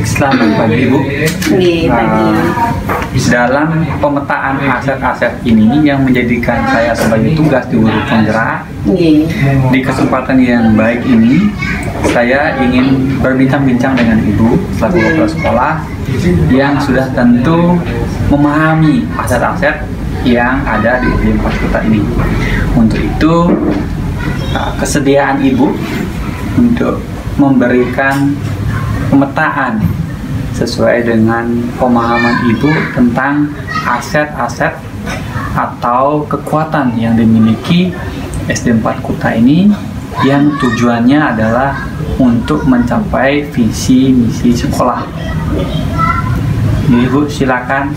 Selamat pagi Ibu. Pagi. Dalam pemetaan aset-aset ini yang menjadikan saya sebagai tugas di Guru Penggerak, di kesempatan yang baik ini saya ingin berbincang-bincang dengan Ibu selaku kepala sekolah yang sudah tentu memahami aset-aset yang ada di SD 4 Kuta ini. Untuk itu kesediaan Ibu untuk memberikan pemetaan sesuai dengan pemahaman Ibu tentang aset-aset atau kekuatan yang dimiliki SD 4 Kuta ini yang tujuannya adalah untuk mencapai visi misi sekolah. Ibu silakan.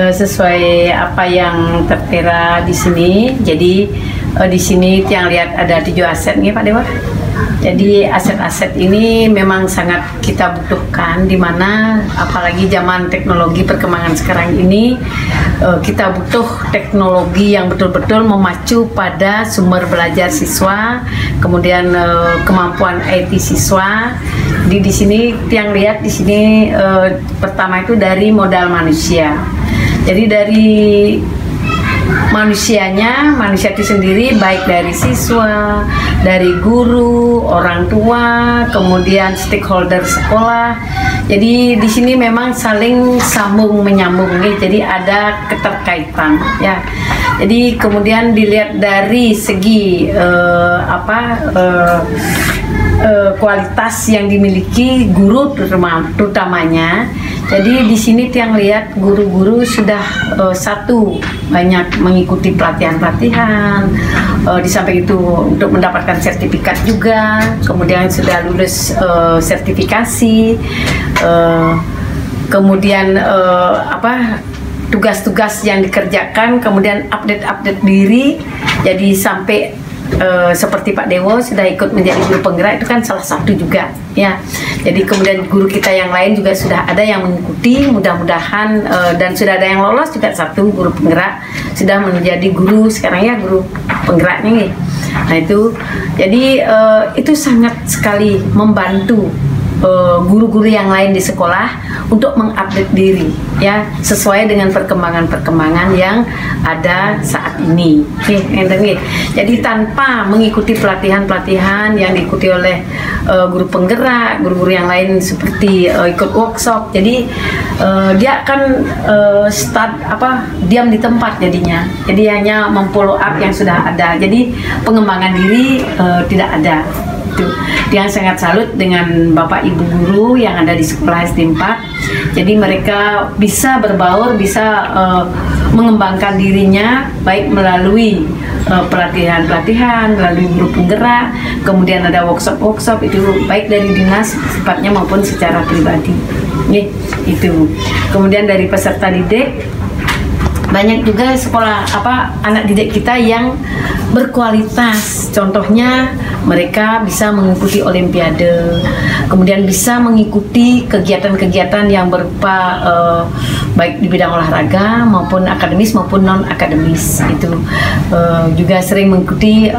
Sesuai apa yang tertera di sini, jadi di sini yang lihat ada 7 aset nih Pak Dewa. Jadi aset-aset ini memang sangat kita butuhkan, di mana apalagi zaman teknologi perkembangan sekarang ini kita butuh teknologi yang betul-betul memacu pada sumber belajar siswa, kemudian kemampuan IT siswa. Di sini yang lihat di sini pertama itu dari modal manusia. Jadi dari manusia itu sendiri, baik dari siswa, dari guru, orang tua, kemudian stakeholder sekolah. Jadi di sini memang saling sambung menyambung, jadi ada keterkaitan ya. Jadi kemudian dilihat dari segi kualitas yang dimiliki guru terutamanya. Jadi di sini yang lihat guru-guru sudah banyak mengikuti pelatihan-pelatihan, di samping itu untuk mendapatkan sertifikat juga, kemudian sudah lulus sertifikasi, kemudian tugas-tugas yang dikerjakan, kemudian update diri, jadi sampai seperti Pak Dewo sudah ikut menjadi guru penggerak, itu kan salah satu juga ya. Jadi kemudian guru kita yang lain juga sudah ada yang mengikuti, mudah-mudahan dan sudah ada yang lolos juga, satu guru penggerak sudah menjadi guru sekarang ya, guru penggeraknya nih. Nah itu jadi itu sangat sekali membantu guru-guru yang lain di sekolah untuk mengupdate diri ya, sesuai dengan perkembangan-perkembangan yang ada saat ini. Jadi tanpa mengikuti pelatihan-pelatihan yang diikuti oleh guru penggerak, guru-guru yang lain seperti ikut workshop, jadi dia akan diam di tempat jadinya. Jadi hanya memfollow up yang sudah ada. Jadi pengembangan diri tidak ada. Yang sangat salut dengan Bapak Ibu guru yang ada di sekolah SD 4. Jadi mereka bisa berbaur, bisa mengembangkan dirinya baik melalui pelatihan-pelatihan, melalui guru penggerak, kemudian ada workshop-workshop itu baik dari dinas sifatnya maupun secara pribadi. Itu. Kemudian dari peserta didik, banyak juga sekolah anak didik kita yang berkualitas. Contohnya mereka bisa mengikuti olimpiade, kemudian bisa mengikuti kegiatan-kegiatan yang berupa baik di bidang olahraga maupun akademis maupun non akademis. Itu juga sering mengikuti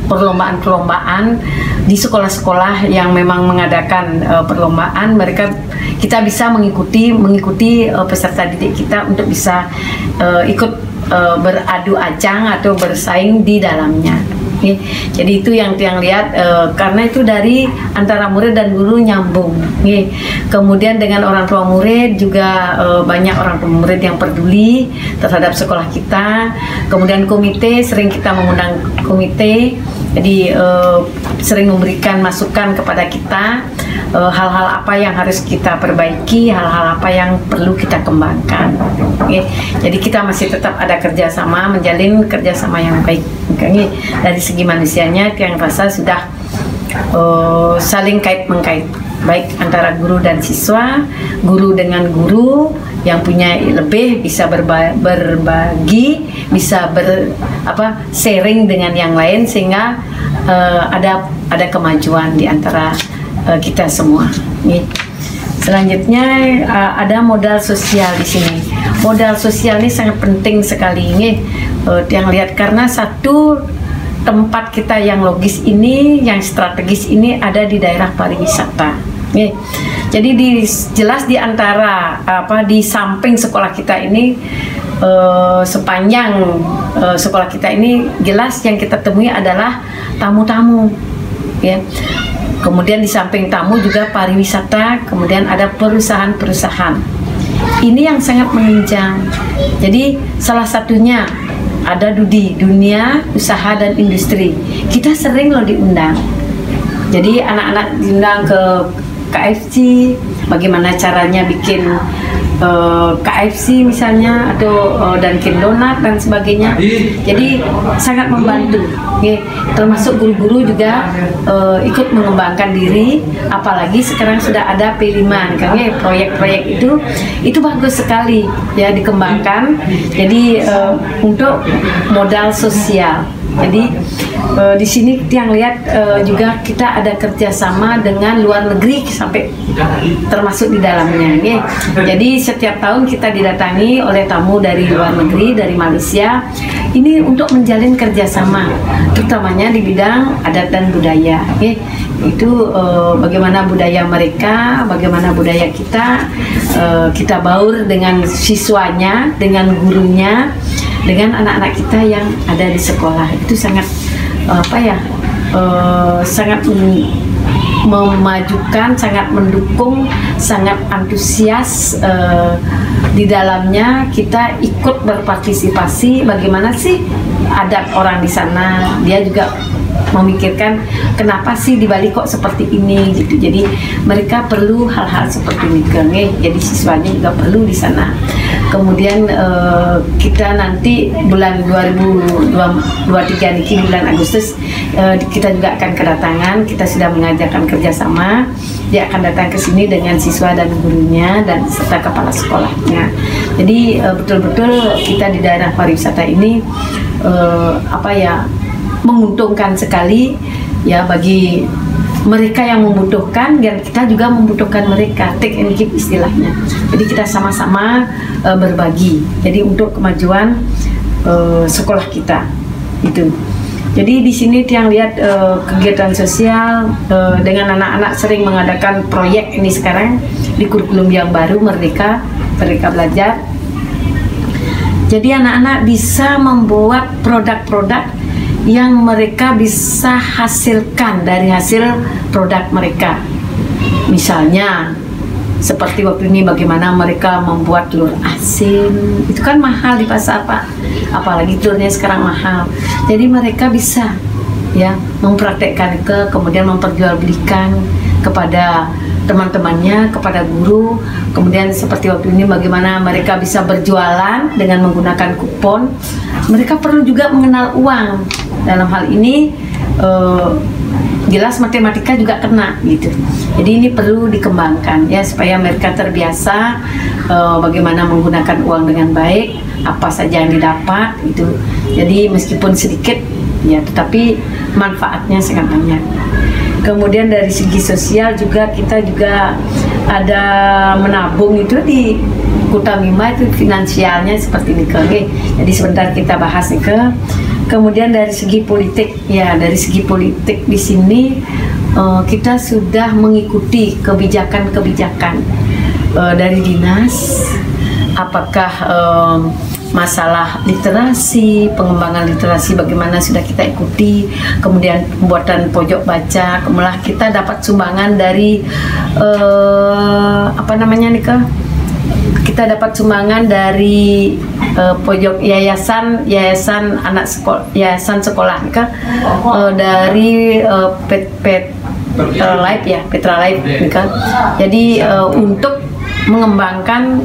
perlombaan-perlombaan di sekolah-sekolah yang memang mengadakan perlombaan. Kita bisa mengikuti peserta didik kita untuk bisa ikut beradu ajang atau bersaing di dalamnya. Jadi itu yang lihat, karena itu dari antara murid dan guru nyambung. Kemudian dengan orang tua murid juga banyak orang tua murid yang peduli terhadap sekolah kita. Kemudian komite, sering kita mengundang komite, jadi sering memberikan masukan kepada kita hal-hal apa yang harus kita perbaiki, hal-hal apa yang perlu kita kembangkan. Jadi kita masih tetap ada kerjasama, menjalin kerjasama yang baik. Dari segi manusianya yang rasa sudah saling kait-mengkait, baik antara guru dan siswa, guru dengan guru yang punya lebih bisa berbagi, bisa sharing dengan yang lain, sehingga ada kemajuan di antara kita semua. Selanjutnya ada modal sosial di sini. Modal sosial ini sangat penting sekali ini yang lihat, karena satu tempat kita yang logis ini, yang strategis ini ada di daerah pariwisata. Oke. Jadi jelas di antara di samping sekolah kita ini, sepanjang sekolah kita ini jelas yang kita temui adalah tamu-tamu, ya. Kemudian di samping tamu juga pariwisata, kemudian ada perusahaan-perusahaan. Ini yang sangat menunjang. Jadi salah satunya ada dunia usaha dan industri. Kita sering loh diundang. Jadi anak-anak diundang ke KFC, bagaimana caranya bikin KFC misalnya, atau Dunkin Donat dan sebagainya. Jadi sangat membantu. Oke, termasuk guru-guru juga ikut mengembangkan diri, apalagi sekarang sudah ada P5 kan, ya, proyek-proyek itu bagus sekali ya dikembangkan. Jadi untuk modal sosial. Jadi di sini yang lihat juga kita ada kerjasama dengan luar negeri sampai termasuk di dalamnya. Ya. Jadi setiap tahun kita didatangi oleh tamu dari luar negeri, dari Malaysia. Ini untuk menjalin kerjasama, terutamanya di bidang adat dan budaya. Ya. Itu bagaimana budaya mereka, bagaimana budaya kita, kita baur dengan siswanya, dengan gurunya, dengan anak-anak kita yang ada di sekolah. Itu sangat sangat memajukan, sangat mendukung, sangat antusias. Di dalamnya kita ikut berpartisipasi. Bagaimana sih adat orang di sana? Dia juga memikirkan kenapa sih di Bali kok seperti ini gitu. Jadi mereka perlu hal-hal seperti ini kan, ya. Jadi siswanya juga perlu di sana. Kemudian kita nanti bulan 2023 niki bulan Agustus kita juga akan kedatangan. Kita sudah mengajarkan kerjasama. Dia akan datang ke sini dengan siswa dan gurunya dan serta kepala sekolahnya. Jadi betul-betul kita di daerah pariwisata ini menguntungkan sekali ya bagi mereka yang membutuhkan, dan kita juga membutuhkan mereka, take and give istilahnya. Jadi kita sama-sama berbagi. Jadi untuk kemajuan sekolah kita itu. Jadi di sini yang lihat kegiatan sosial dengan anak-anak sering mengadakan proyek ini sekarang di kurikulum yang baru Merdeka Belajar. Jadi anak-anak bisa membuat produk-produk yang mereka bisa hasilkan dari hasil produk mereka. Misalnya seperti waktu ini bagaimana mereka membuat telur asin. Itu kan mahal di pasar, Pak. Apalagi telurnya sekarang mahal. Jadi mereka bisa ya mempraktekkan kemudian memperjualbelikan kepada teman-temannya, kepada guru. Kemudian seperti waktu ini bagaimana mereka bisa berjualan dengan menggunakan kupon. Mereka perlu juga mengenal uang. Dalam hal ini jelas matematika juga kena gitu. Jadi ini perlu dikembangkan ya supaya mereka terbiasa bagaimana menggunakan uang dengan baik, apa saja yang didapat itu. Jadi meskipun sedikit ya tetapi manfaatnya sangat banyak. Kemudian dari segi sosial juga kita juga ada menabung itu di Kutamima itu finansialnya seperti ini. Jadi sebentar kita bahas nih ke. Kemudian dari segi politik ya, dari segi politik di sini kita sudah mengikuti kebijakan-kebijakan dari dinas, apakah masalah literasi, pengembangan literasi bagaimana sudah kita ikuti, kemudian pembuatan pojok baca, kemudian kita dapat sumbangan dari kita dapat sumbangan dari pojok yayasan anak sekolah, yayasan sekolah dari Petra Life kan. Jadi untuk mengembangkan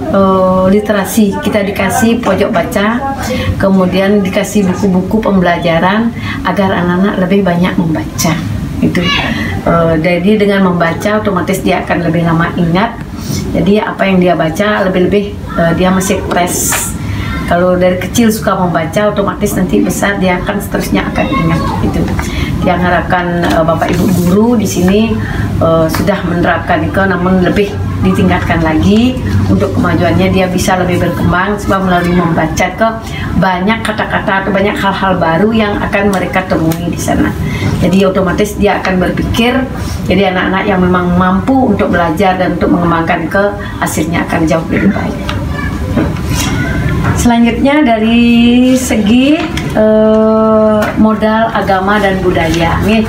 literasi kita dikasih pojok baca, kemudian dikasih buku-buku pembelajaran agar anak-anak lebih banyak membaca itu. Jadi dengan membaca otomatis dia akan lebih lama ingat. Jadi apa yang dia baca lebih-lebih dia masih fresh. Kalau dari kecil suka membaca, otomatis nanti besar dia akan seterusnya akan ingat itu. Dia harapkan Bapak Ibu guru di sini sudah menerapkan itu, namun lebih ditingkatkan lagi untuk kemajuannya, dia bisa lebih berkembang sebab melalui membaca ke banyak kata-kata atau banyak hal-hal baru yang akan mereka temui di sana. Jadi otomatis dia akan berpikir, jadi anak-anak yang memang mampu untuk belajar dan untuk mengembangkan ke hasilnya akan jauh lebih baik. Selanjutnya dari segi modal agama dan budaya. Nih,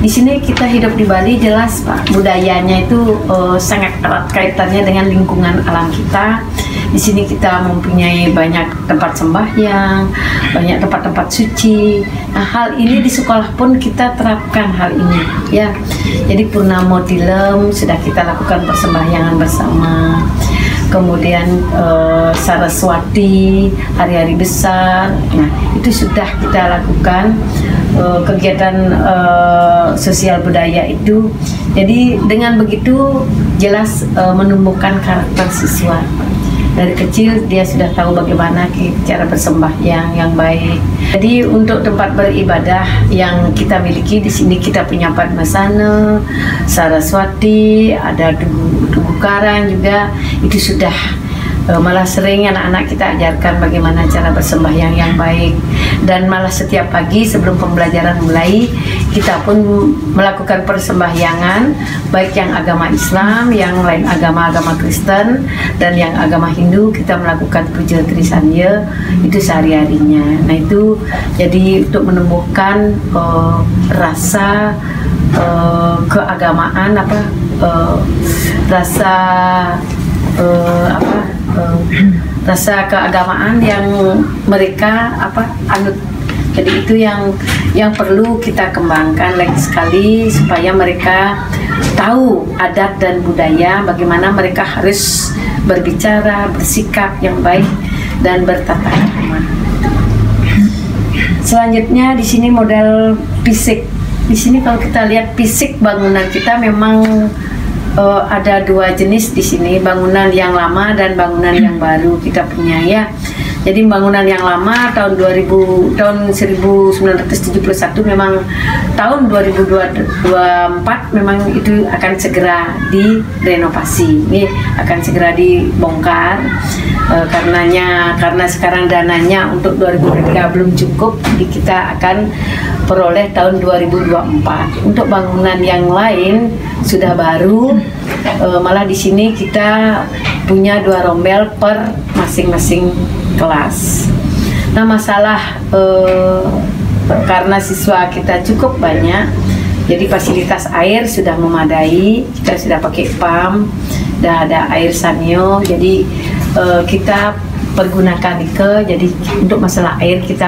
di sini kita hidup di Bali, jelas Pak, budayanya itu sangat erat kaitannya dengan lingkungan alam kita. Di sini kita mempunyai banyak tempat sembahyang, banyak tempat-tempat suci. Nah, hal ini di sekolah pun kita terapkan hal ini, ya. Jadi Purnamo Tilem sudah kita lakukan persembahyangan bersama. Kemudian Saraswati, hari-hari besar, nah itu sudah kita lakukan kegiatan sosial budaya itu. Jadi dengan begitu jelas menumbuhkan karakter siswa. Dari kecil dia sudah tahu bagaimana cara bersembahyang yang baik. Jadi untuk tempat beribadah yang kita miliki di sini, kita punya Padmasana, Saraswati, ada Tugu Karang juga. Itu sudah malah sering anak-anak kita ajarkan bagaimana cara bersembahyang yang baik. Dan malah setiap pagi sebelum pembelajaran mulai, kita pun melakukan persembahyangan, baik yang agama Islam, yang lain agama Kristen, dan yang agama Hindu. Kita melakukan puja Trisanya itu sehari-harinya. Nah itu jadi untuk menumbuhkan rasa keagamaan, rasa keagamaan yang mereka anut. Jadi itu yang perlu kita kembangkan lagi sekali, supaya mereka tahu adat dan budaya, bagaimana mereka harus berbicara, bersikap yang baik dan bertata krama. Selanjutnya di sini model fisik. Di sini kalau kita lihat fisik bangunan kita memang ada dua jenis di sini, bangunan yang lama dan bangunan yang baru kita punya, ya. Jadi bangunan yang lama tahun 1971 memang tahun 2024 memang itu akan segera direnovasi. Ini akan segera dibongkar karena sekarang dananya untuk 2023 belum cukup, jadi kita akan peroleh tahun 2024. Untuk bangunan yang lain sudah baru, malah di sini kita punya 2 rombel per masing-masing kelas. Nah, masalah karena siswa kita cukup banyak, jadi fasilitas air sudah memadai, kita sudah pakai pump, dan ada air sanyo, jadi kita pergunakan jadi untuk masalah air kita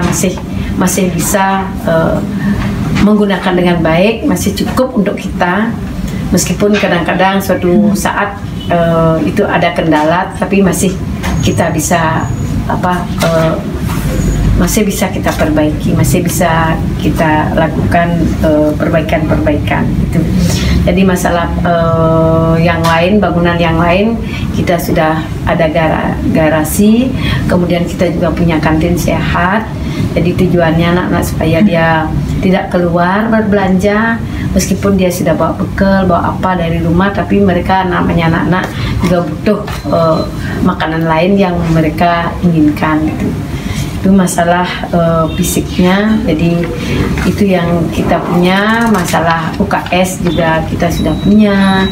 masih bisa menggunakan dengan baik, masih cukup untuk kita, meskipun kadang-kadang suatu saat itu ada kendala, tapi masih kita bisa masih bisa kita perbaiki, masih bisa kita lakukan perbaikan-perbaikan itu. Jadi masalah yang lain, bangunan yang lain kita sudah ada garasi, kemudian kita juga punya kantin sehat. Jadi tujuannya anak-anak supaya dia tidak keluar berbelanja, meskipun dia sudah bawa bekal, bawa apa dari rumah, tapi mereka namanya anak-anak juga butuh makanan lain yang mereka inginkan gitu. Itu masalah fisiknya. Jadi itu yang kita punya. Masalah UKS juga kita sudah punya.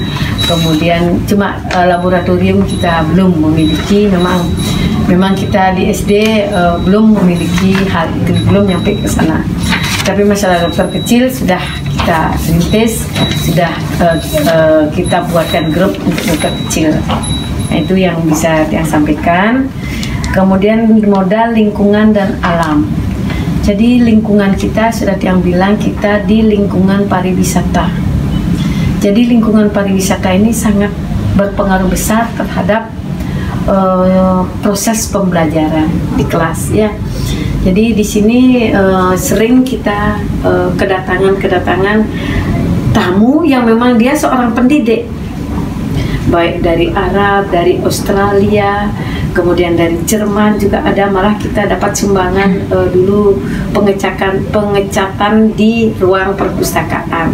Kemudian cuma laboratorium kita belum memiliki. Memang kita di SD belum memiliki hal itu, belum nyampe ke sana. Tapi masalah dokter kecil sudah kita rintis, sudah kita buatkan grup untuk dokter kecil. Nah, itu yang bisa saya sampaikan. Kemudian modal lingkungan dan alam. Jadi lingkungan kita sudah yang bilang kita di lingkungan pariwisata. Jadi lingkungan pariwisata ini sangat berpengaruh besar terhadap proses pembelajaran di kelas, ya. Jadi di sini sering kita kedatangan tamu yang memang dia seorang pendidik, baik dari Arab, dari Australia, kemudian dari Jerman juga ada. Malah kita dapat sumbangan dulu pengecatan di ruang perpustakaan,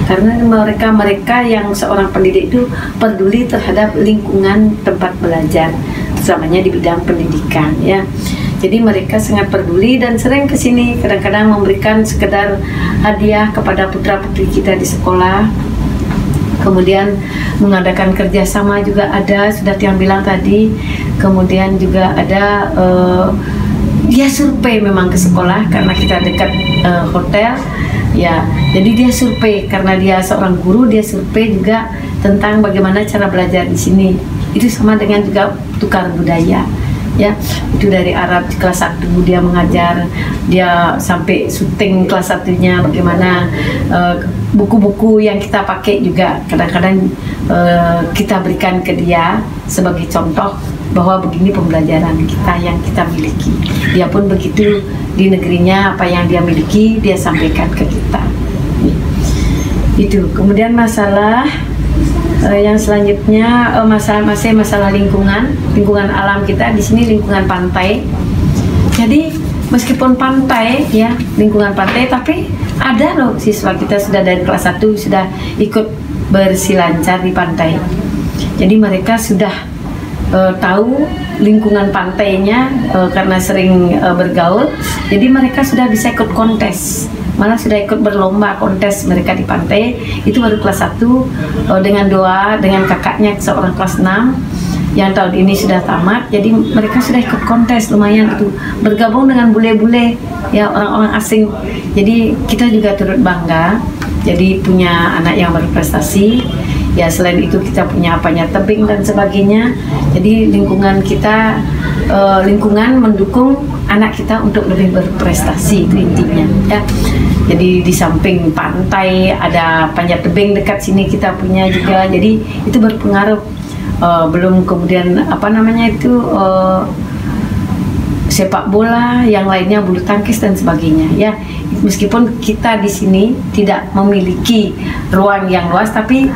karena mereka yang seorang pendidik itu peduli terhadap lingkungan tempat belajar, utamanya di bidang pendidikan ya. Jadi mereka sangat peduli dan sering kesini, kadang-kadang memberikan sekedar hadiah kepada putra-putri kita di sekolah. Kemudian mengadakan kerjasama juga ada, sudah yang bilang tadi. Kemudian juga ada dia survei memang ke sekolah karena kita dekat hotel ya. Jadi dia survei karena dia seorang guru, dia survei juga tentang bagaimana cara belajar di sini. Itu sama dengan juga tukar budaya. Ya, itu dari Arab kelas 1 dia mengajar, dia sampai syuting kelas 1-nya bagaimana, buku-buku yang kita pakai juga kadang-kadang kita berikan ke dia sebagai contoh bahwa begini pembelajaran kita yang kita miliki. Dia pun begitu di negerinya, apa yang dia miliki dia sampaikan ke kita. Itu. Kemudian masalah yang selanjutnya masalah lingkungan alam kita di sini, lingkungan pantai. Jadi meskipun pantai ya, lingkungan pantai, tapi ada loh siswa kita sudah dari kelas 1 sudah ikut berselancar di pantai. Jadi mereka sudah tahu lingkungan pantainya karena sering bergaul. Jadi mereka sudah bisa ikut kontes, malah sudah ikut berlomba kontes mereka di pantai. Itu baru kelas 1 dengan kakaknya seorang kelas 6 yang tahun ini sudah tamat. Jadi mereka sudah ikut kontes lumayan itu, bergabung dengan bule-bule ya, orang-orang asing. Jadi kita juga turut bangga jadi punya anak yang berprestasi ya. Selain itu kita punya panjat tebing dan sebagainya. Jadi lingkungan kita lingkungan mendukung anak kita untuk lebih berprestasi, itu intinya ya. Jadi di samping pantai ada panjat tebing dekat sini kita punya juga, jadi itu berpengaruh. Belum kemudian sepak bola, yang lainnya bulu tangkis dan sebagainya ya. Meskipun kita di sini tidak memiliki ruang yang luas, tapi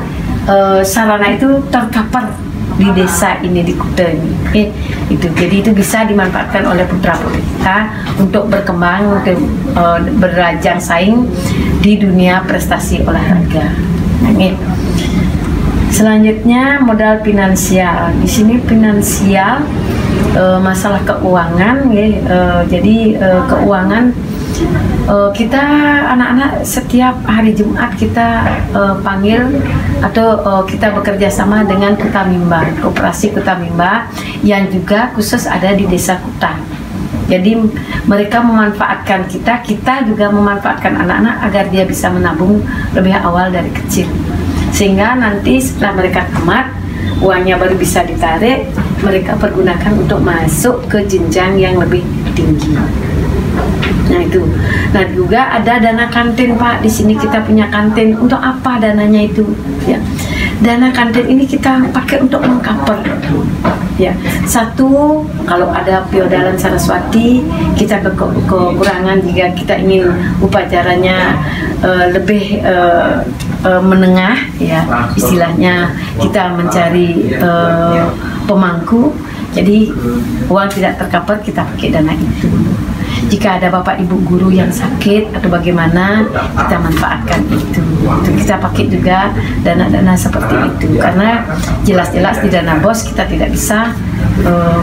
sarana itu terkapar di desa ini, di Kuta ini. Itu jadi itu bisa dimanfaatkan oleh putra-putri kita untuk berkembang, untuk berajang saing di dunia prestasi olahraga. Selanjutnya modal finansial. Di sini finansial masalah keuangan ya. Jadi keuangan kita anak-anak setiap hari Jumat kita panggil atau kita bekerja sama dengan Kuta Mimba, Koperasi Kuta Mimba yang juga khusus ada di Desa Kuta. Jadi mereka memanfaatkan kita juga memanfaatkan anak-anak agar dia bisa menabung lebih awal dari kecil, sehingga nanti setelah mereka tamat uangnya baru bisa ditarik, mereka pergunakan untuk masuk ke jenjang yang lebih tinggi. Nah itu. Nah juga ada dana kantin Pak, di sini kita punya kantin. Untuk apa dananya itu? Ya, dana kantin ini kita pakai untuk mengcover. Ya, satu, kalau ada Piodalan Saraswati kita kekurangan jika kita ingin upacaranya lebih menengah ya, istilahnya kita mencari pemangku, jadi uang tidak tercover, kita pakai dana itu. Jika ada bapak ibu guru yang sakit atau bagaimana, kita manfaatkan itu. Kita pakai juga dana-dana seperti itu, karena jelas-jelas di dana BOS kita tidak bisa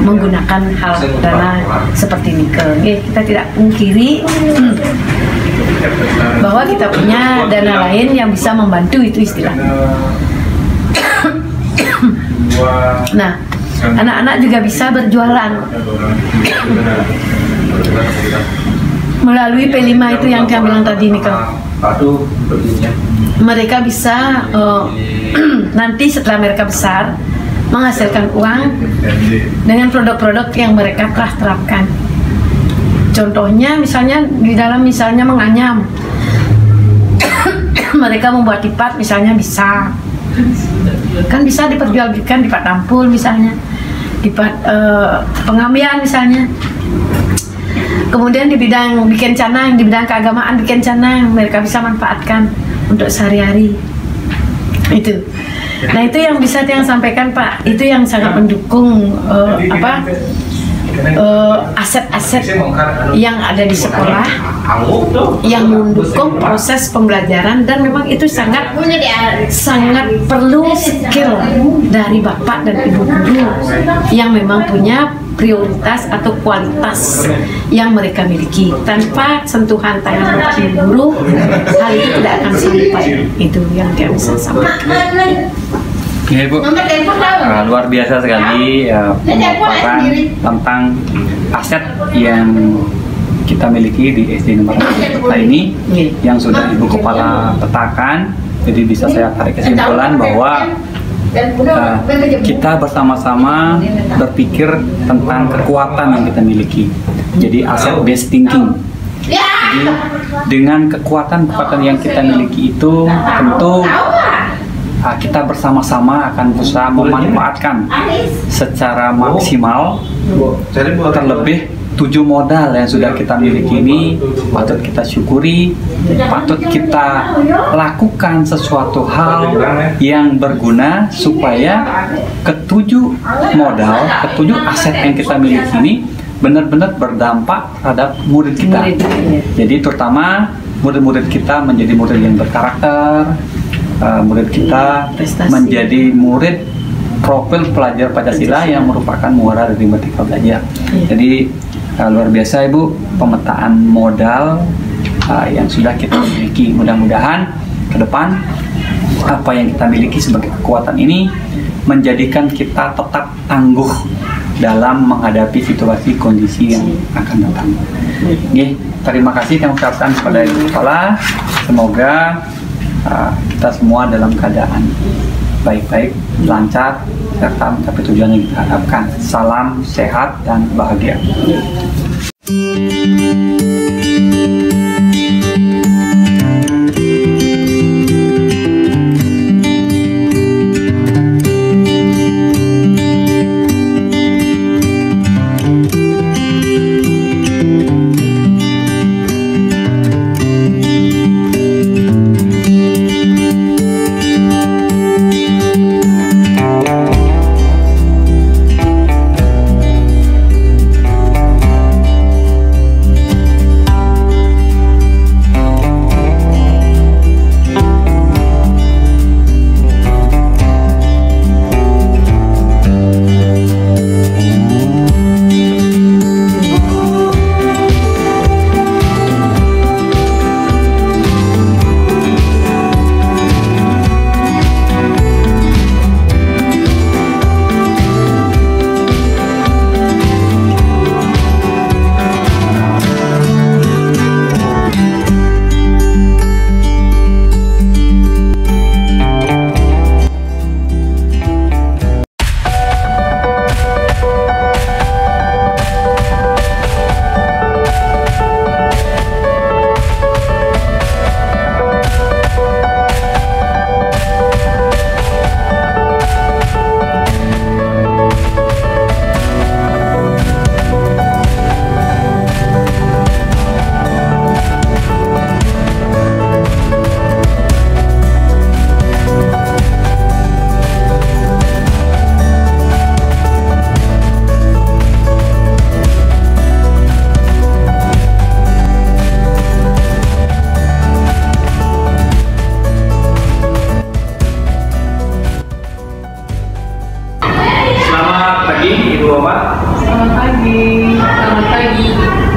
menggunakan hal dana seperti nikel. Kita tidak pungkiri bahwa kita punya dana lain yang bisa membantu, itu istilahnya. Nah, anak-anak juga bisa berjualan melalui P5 itu yang saya bilang tadi nih Kak. Mereka bisa nanti setelah mereka besar menghasilkan uang dengan produk-produk yang mereka telah terapkan. Contohnya misalnya di dalam misalnya menganyam, mereka membuat tipat misalnya, bisa kan bisa diperjualbelikan, tipat tampul misalnya, tipat pengambilan misalnya. Kemudian di bidang bikin canang, di bidang keagamaan bikin canang, mereka bisa manfaatkan untuk sehari-hari. Itu. Nah itu yang bisa yang sampaikan Pak, itu yang sangat mendukung aset-aset yang ada di sekolah yang mendukung proses pembelajaran, dan memang itu sangat perlu skill dari bapak dan ibu guru yang memang punya prioritas atau kualitas yang mereka miliki. Tanpa sentuhan tangan bapak ibu guru, hal itu tidak akan sampai. Itu yang dia bisa sampaikan. Ya Ibu, luar biasa sekali pemaparan tentang aset yang kita miliki di SD Negara Peta ini yang sudah Ibu Kepala petakan. Jadi bisa saya tarik kesimpulan bahwa kita bersama-sama berpikir tentang kekuatan yang kita miliki. Jadi aset based thinking. Jadi dengan kekuatan yang kita miliki itu tentu kita bersama-sama akan berusaha memanfaatkan secara maksimal. Terlebih 7 modal yang sudah kita miliki ini patut kita syukuri, patut kita lakukan sesuatu hal yang berguna supaya ketujuh modal, ketujuh aset yang kita miliki ini benar-benar berdampak terhadap murid kita. Jadi terutama murid-murid kita menjadi murid yang berkarakter, murid kita menjadi murid profil pelajar Pancasila yang merupakan muara dari Merdeka Belajar. Jadi luar biasa Ibu pemetaan modal yang sudah kita miliki. Mudah-mudahan ke depan apa yang kita miliki sebagai kekuatan ini menjadikan kita tetap tangguh dalam menghadapi situasi kondisi yang akan datang. Terima kasih kami ucapkan kepada Ibu Kepala. Semoga kita semua dalam keadaan baik-baik, lancar, serta mencapai tujuan yang kita harapkan. Salam sehat dan bahagia.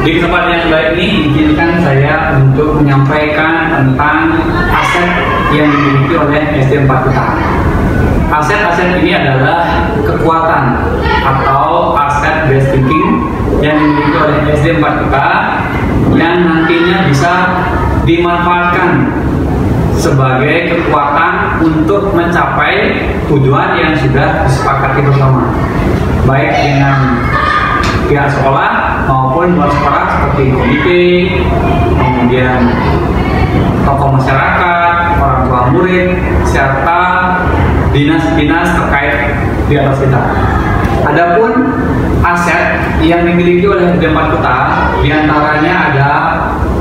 Di kesempatan yang baik ini izinkan saya untuk menyampaikan tentang aset yang dimiliki oleh SD 4 Kuta. Aset-aset ini adalah kekuatan atau aset based thinking yang dimiliki oleh SD 4 Kuta yang nantinya bisa dimanfaatkan sebagai kekuatan untuk mencapai tujuan yang sudah disepakati bersama, baik dengan pihak sekolah maupun luar sekolah seperti komite, kemudian tokoh masyarakat, orang tua murid, serta dinas-dinas terkait di atas kita. Adapun aset yang dimiliki oleh SD 4 Kuta diantaranya ada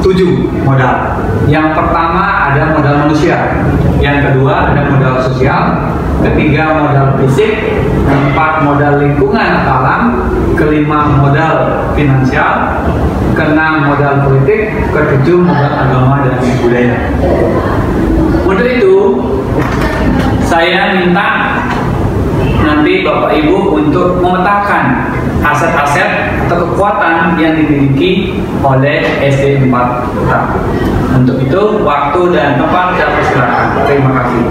7 modal. Yang pertama ada modal manusia, yang kedua ada modal sosial, ketiga modal fisik, keempat modal lingkungan atau alam, kelima modal finansial, keenam modal politik, ketujuh modal agama dan budaya. Untuk itu saya minta nanti Bapak Ibu untuk memetakan aset-aset atau kekuatan yang dimiliki oleh SD 4 Kuta. Untuk itu waktu dan tempat saya persilakan. Terima kasih.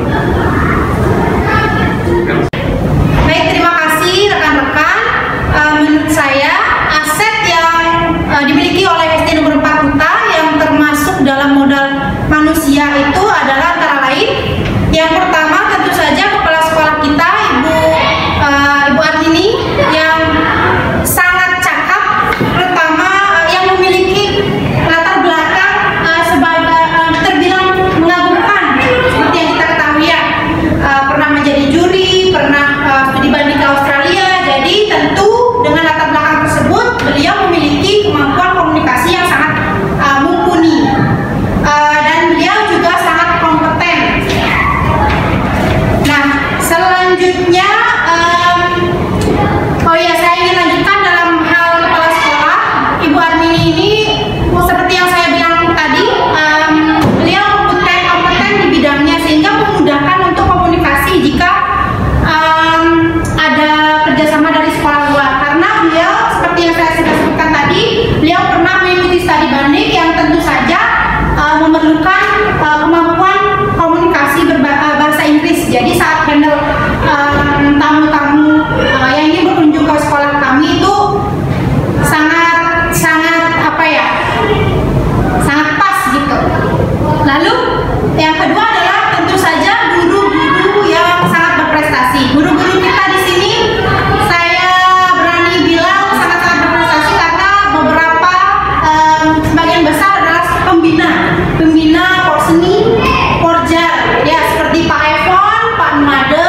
Baik, terima kasih rekan-rekan. Menurut saya aset yang dimiliki oleh SD nomor 4 Kuta yang termasuk dalam modal manusia itu adalah antara lain yang pertama tentu saja kepala sekolah kita Ibu Artini yang sangat cakap, terutama yang memiliki latar belakang sebagai terbilang mengagumkan seperti yang kita ketahui ya, pernah menjadi juri, pernah studi banding ke Australia. Jadi tentu dengan latar belakang tersebut beliau memiliki kemampuan komunikasi yang sangat mumpuni dan beliau juga sangat kompeten. Nah, selanjutnya oh ya, saya ingin lanjutkan dalam hal kepala sekolah Ibu Armini ini, seperti yang saya bilang tadi, beliau kompeten di bidangnya sehingga memudahkan untuk komunikasi jika ada kerjasama dari sekolah luar, karena beliau seperti yang saya sudah sebutkan tadi, beliau pernah mengikuti studi banding yang tentu saja memerlukan kemampuan komunikasi bahasa Inggris. Jadi saat handle tamu-tamu yang ingin berkunjung ke sekolah kami itu sangat apa ya, sangat pas gitu. Lalu yang kedua adalah tentu saja guru-guru yang sangat berprestasi. Guru-guru kita di sini saya berani bilang sangat-sangat berprestasi karena beberapa sebagian besar adalah pembina Porseni, Porja ya, seperti Pak Evon, Pak Made,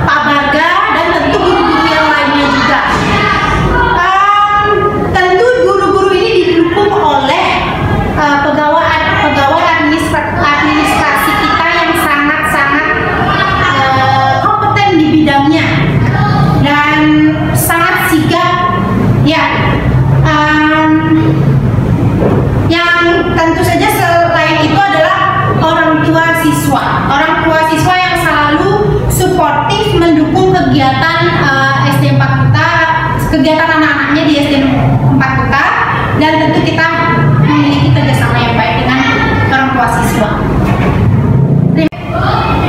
Pak Barga, dan tentu guru-guru yang lainnya juga. Tentu guru-guru ini didukung oleh pegawai administrasi kita yang sangat-sangat kompeten di bidangnya dan sangat sigap ya. Yang tentu saja selain itu adalah orang tua siswa yang selalu suportif mendukung kegiatan SD 4 Kuta, kegiatan anak-anaknya di SD 4 Kuta, dan tentu kita memiliki kerjasama yang baik dengan orang tua siswa.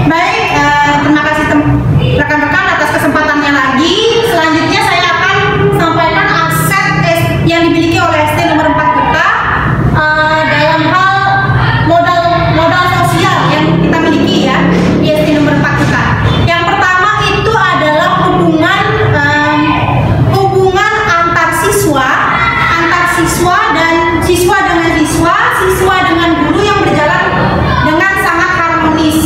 Baik, terima kasih rekan-rekan atas kesempatannya lagi. Selanjutnya saya akan sampaikan aset yang dimiliki oleh SD nomor 4 Kuta dalam hal modal sosial yang kita miliki ya di SD nomor 4 Kuta. Yang pertama itu adalah hubungan antar siswa dan siswa dengan guru yang berjalan dengan sangat harmonis.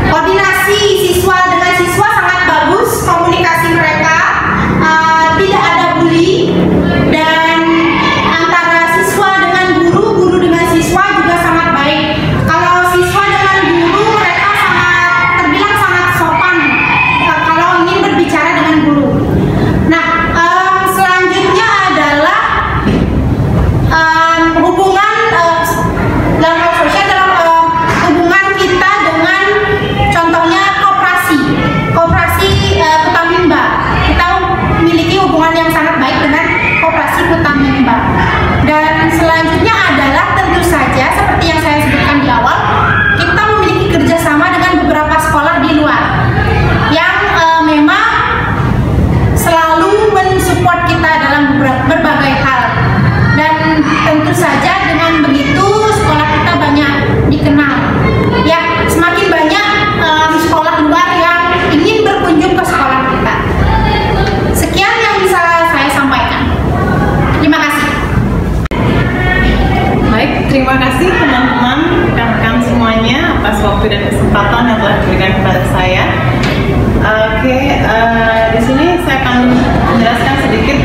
Koordinasi siswa dengan siswa sangat bagus, komunikasi mereka tidak ada bully, dan antara siswa dengan guru dengan siswa juga sangat baik. Kalau siswa dengan guru mereka terbilang sangat sopan kalau ingin berbicara dengan guru. Nah, selanjutnya adalah hubungan dalam hal sosial, dalam hubungan kita dengan contohnya koperasi Kutamimba. Kita memiliki hubungan yang sangat baik dengan koperasi Kutamimba. Dan selanjutnya adalah tentu saja seperti yang saya sebutkan di awal, kita memiliki kerjasama dengan beberapa sekolah di luar yang memang selalu mensupport kita dalam berbagai hal, dan tentu saja dengan begitu sekolah kita banyak dikenal ya, semakin banyak sekolah luar yang ingin berkunjung ke sekolah kita. Sekian yang bisa saya sampaikan. Terima kasih. Baik, terima kasih teman-teman, rekan-rekan semuanya atas waktu dan kesempatan yang telah diberikan kepada saya. Di sini saya akan menjelaskan sedikit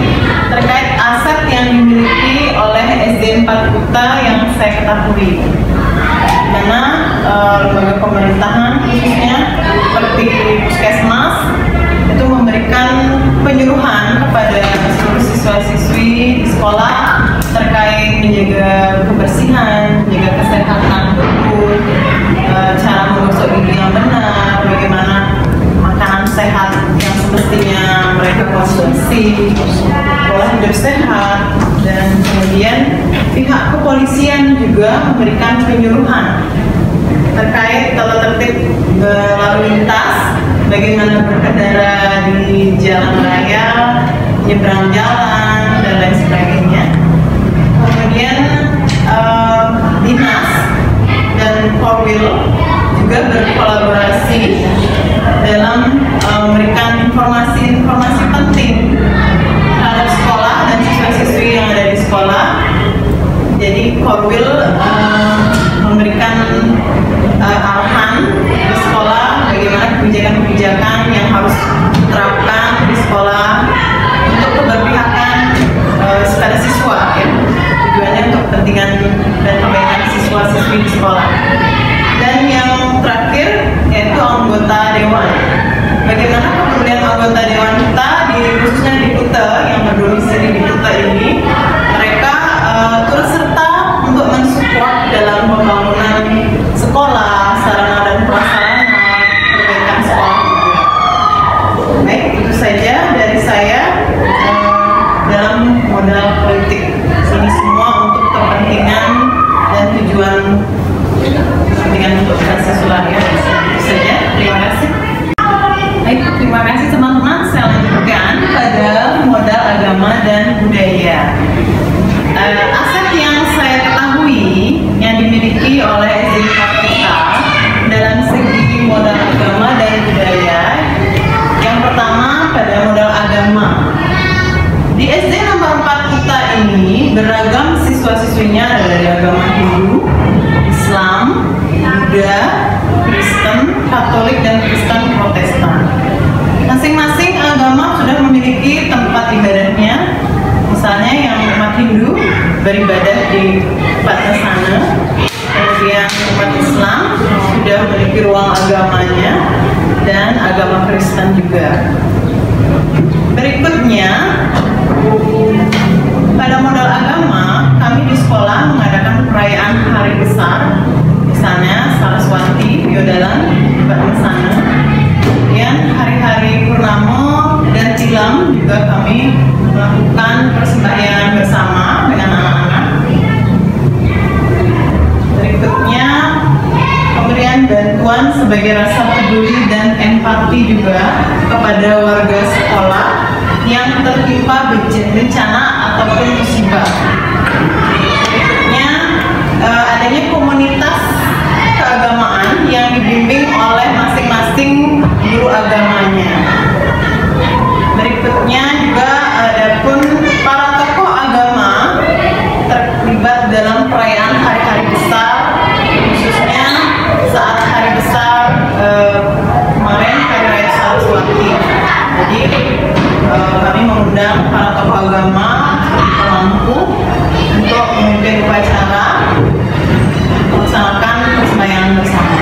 terkait aset yang dimiliki oleh SD 4 Kuta yang saya ketahui, karena lembaga pemerintahan khususnya seperti Puskesmas itu memberikan penyuluhan kepada seluruh siswa-siswi di sekolah terkait menjaga kebersihan, menjaga kesehatan tubuh, cara menggosok gigi yang benar, bagaimana makanan sehat yang semestinya mereka konsumsi, pola hidup sehat, dan kemudian pihak kepolisian juga memberikan penyuluhan terkait tata tertib lalu lintas, bagaimana berkendara di jalan raya, nyebrang jalan, dan lain sebagainya. Kemudian dinas dan Korwil juga berkolaborasi dalam memberikan informasi-informasi penting terhadap sekolah dan siswa-siswi yang ada di sekolah. Jadi Korwil memberikan arahan di sekolah bagaimana kebijakan-kebijakan yang harus diterapkan di sekolah untuk keberpihakan pada siswa, ya. Tujuannya untuk kepentingan dan kebaikan siswa-siswi di sekolah. Dan yang terakhir yaitu anggota dewan. Bagaimana kemudian anggota dewan kita khususnya di Kuta yang berdomisili di Kuta ini, mereka turut serta untuk mensupport dalam pembangunan sekolah, sarana dan prasarana, perbaikan sekolah juga. Baik, itu saja dari saya dalam modal politik. Ini semua untuk kepentingan dan tujuan kepentingan untuk Pancasila, ya. Itu saja. Terima kasih. Baik, terima kasih teman-teman. Saya lanjutkan pada modal agama dan budaya. Aset yang saya ketahui yang dimiliki oleh SD 4 Kuta dalam segi modal agama dan budaya, yang pertama pada modal agama. Di SD nomor 4 Kuta ini beragam siswa-siswinya ada dari agama Hindu, Islam, Buddha, Kristen, Katolik, dan Kristen Protestan. Masing-masing agama sudah memiliki tempat ibadahnya. Misalnya yang umat Hindu beribadah di Padmasana, kemudian umat Islam sudah memiliki ruang agamanya, dan agama Kristen juga. Berikutnya, pada modal agama, kami di sekolah mengadakan perayaan hari besar, misalnya Saraswati, Biodalan, Padmasana. Kemudian hari-hari Purnama dan Tilam juga kami melakukan persembahyaan bersama dengan anak-anak. Berikutnya, pemberian bantuan sebagai rasa peduli dan empati juga kepada warga sekolah yang tertimpa bencana ataupun musibah. Berikutnya, adanya komunitas keagamaan yang dibimbing oleh masing-masing guru agamanya. Berikutnya juga ada pun para tokoh agama terlibat dalam perayaan hari-hari besar, khususnya saat hari besar kemarin Hari Raya Saraswati. Jadi kami mengundang para tokoh agama pemangku untuk memimpin upacara melaksanakan persembahyaan bersama.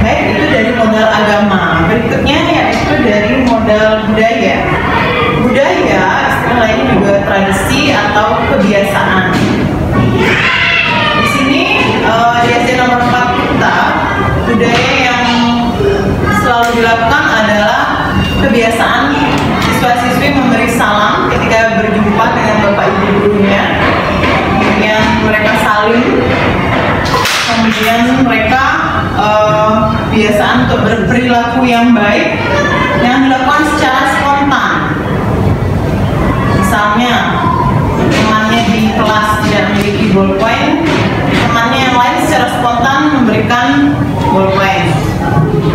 Baik, itu dari modal agama. Berikutnya yaitu dari modal budaya. Budaya istilah lain juga tradisi atau kebiasaan. Di sini di SD nomor 4 Kuta, budaya yang selalu dilakukan adalah kebiasaan siswa-siswi memberi salam ketika berjumpa dengan bapak ibu gurunya. Kemudian mereka saling, kemudian mereka kebiasaan untuk berperilaku yang baik yang dilakukan secara spontan. Misalnya temannya di kelas tidak memiliki ballpoint, temannya yang lain secara spontan memberikan ballpoint.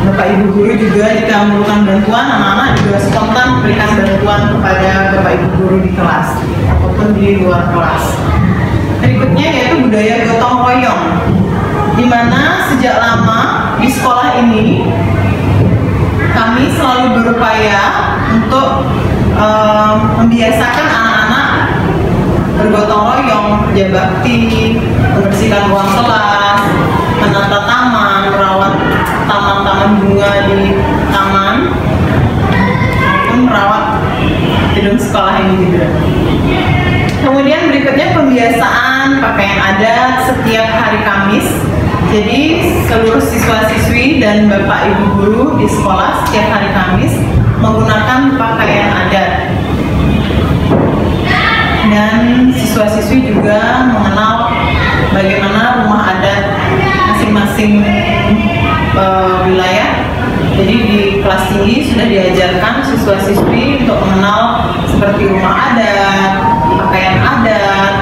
Bapak ibu guru juga jika memerlukan bantuan, anak-anak juga spontan memberikan bantuan kepada bapak ibu guru di kelas ataupun di luar kelas. Berikutnya yaitu budaya gotong royong, di mana sejak lama di sekolah ini kami selalu berupaya untuk membiasakan anak-anak bergotong bergotong royong, kerja bakti, membersihkan ruang kelas, menata taman, merawat taman-taman bunga di taman, maupun merawat gedung sekolah ini juga. Kemudian berikutnya pembiasaan pakaian adat setiap hari Kamis. Jadi seluruh siswa-siswi dan bapak ibu guru di sekolah setiap hari Kamis menggunakan pakaian adat. Dan siswa-siswi juga mengenal bagaimana rumah adat masing-masing wilayah. Jadi di kelas tinggi sudah diajarkan siswa-siswi untuk mengenal seperti rumah adat, pakaian adat,